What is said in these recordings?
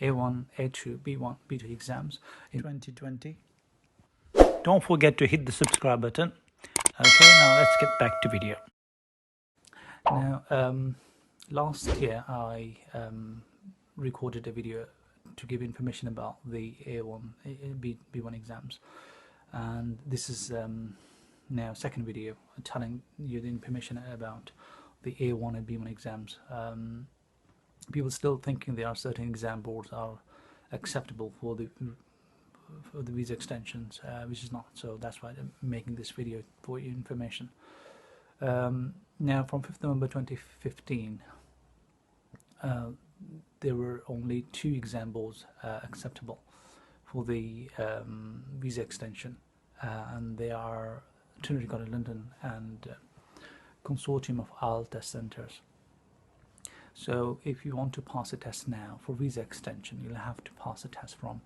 A1, A2, B1, B2 exams in 2020. Don't forget to hit the subscribe button. Okay, now let's get back to video. Now, last year I recorded a video to give information about the A1, B1 exams, and this is now second video telling you the information about the A1 and B1 exams. People still thinking there are certain exam boards are acceptable for the visa extensions, which is not. So that's why I'm making this video for your information. Now, from 5th November 2015, there were only 2 exam boards acceptable for the visa extension, and they are Trinity College London and consortium of IELTS test centres. So if you want to pass a test now for visa extension, you'll have to pass a test from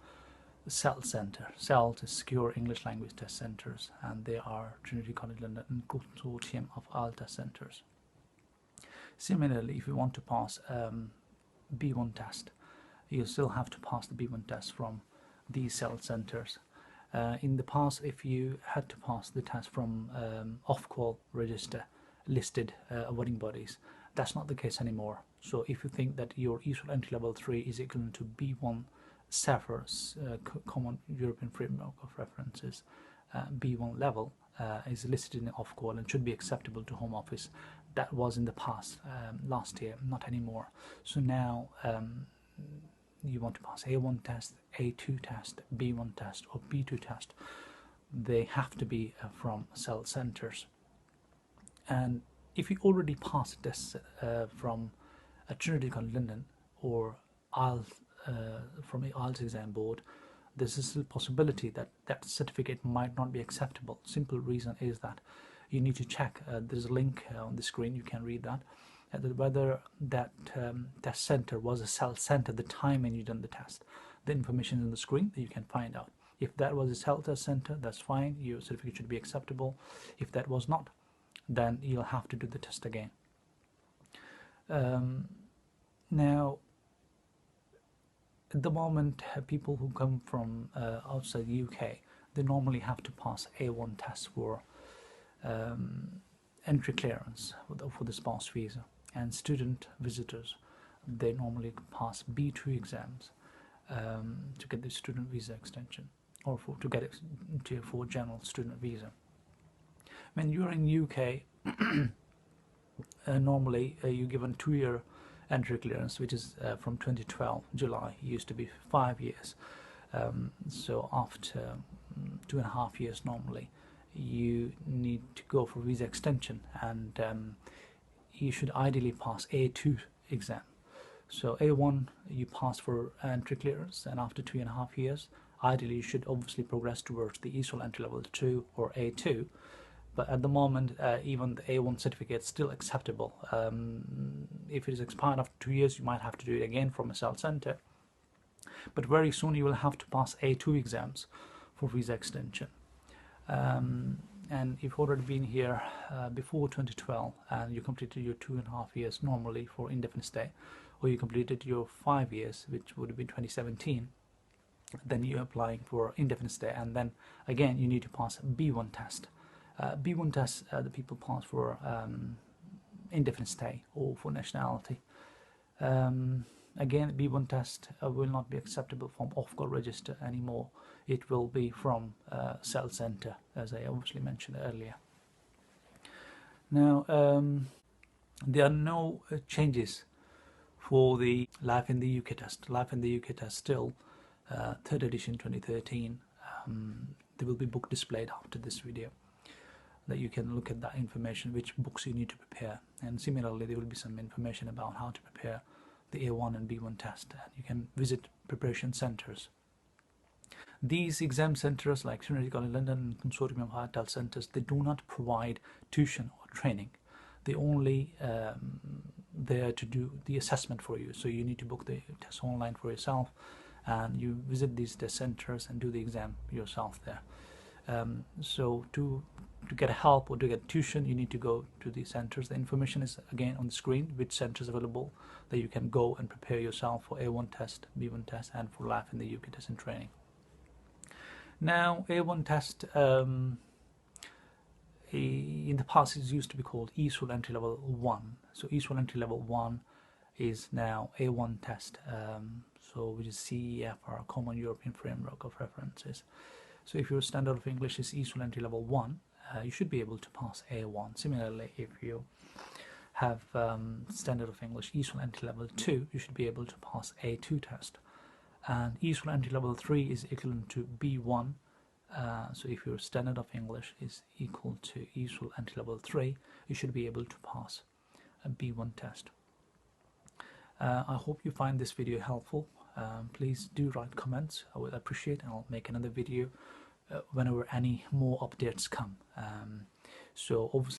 the SELT Centre. SELT is Secure English Language Test Centres, and they are Trinity College London and consortium of IELTS test centres. Similarly, if you want to pass B1 test, you still have to pass the B1 test from these SELT centres. In the past, if you had to pass the test from off-call register listed awarding bodies, that's not the case anymore. So if you think that your ESOL entry level 3 is equivalent to B1 CEFR, Common European Framework of References, B1 level is listed in the off-call and should be acceptable to Home Office. That was in the past, last year, not anymore. So now you want to pass A1 test, A2 test, B1 test or B2 test, they have to be from SELT centres. And if you already passed a test from a Trinity College London or IELTS, from the IELTS exam board, there's still a possibility that that certificate might not be acceptable. Simple reason is that you need to check, there's a link on the screen, you can read that, whether that test centre was a SELT centre at the time when you done the test. The information is on the screen that you can find out. If that was a SELT test centre, that's fine, your certificate should be acceptable. If that was not, then you'll have to do the test again. Now, at the moment, people who come from outside the UK, they normally have to pass A1 tests for entry clearance for the spouse visa, and student visitors, they normally pass B2 exams to get the student visa extension, or to get it for general student visa. When you're in UK, normally you're given 2-year entry clearance, which is from 2012 July. It used to be 5 years. So after 2.5 years normally, you need to go for visa extension, and you should ideally pass A2 exam. So A1 you pass for entry clearance, and after 2.5 years, ideally you should obviously progress towards the ESOL entry level 2 or A2. But at the moment, even the A1 certificate is still acceptable. If it is expired after 2 years, you might have to do it again from a SELT centre. But very soon you will have to pass A2 exams for visa extension. And if you've already been here before 2012 and you completed your 2.5 years normally for indefinite stay, or you completed your 5 years, which would have been 2017, then you're applying for indefinite stay, and then again you need to pass a B1 test. B1 test the people pass for indefinite stay or for nationality. Again, B1 test will not be acceptable from off-call register anymore. It will be from SELT centre, as I obviously mentioned earlier. Now, there are no changes for the Life in the UK test. Life in the UK test still, 3rd edition 2013. There will be book displayed after this video, that you can look at that information, which books you need to prepare. And similarly, there will be some information about how to prepare the A1 and B1 test, and you can visit preparation centres. These exam centres like Trinity College London and consortium of IELTS centres, they do not provide tuition or training. They only there to do the assessment for you. So you need to book the test online for yourself, and you visit these test centres and do the exam yourself there. So to to get help or to get tuition, you need to go to the centers. The information is again on the screen, which centers available that you can go and prepare yourself for A1 test, B1 test, and for LAF in the UK test and training. Now, A1 test in the past it used to be called ESOL entry level 1. So ESOL entry level 1 is now A1 test, so which is CEFR, Common European Framework of References. So if your standard of English is ESOL entry level 1, you should be able to pass A1. Similarly, if you have standard of English ESOL entry level 2, you should be able to pass A2 test. And ESOL entry level 3 is equivalent to B1. So if your standard of English is equal to ESOL entry level 3, you should be able to pass a B1 test. I hope you find this video helpful. Please do write comments. I would appreciate, and I'll make another video whenever any more updates come. So obviously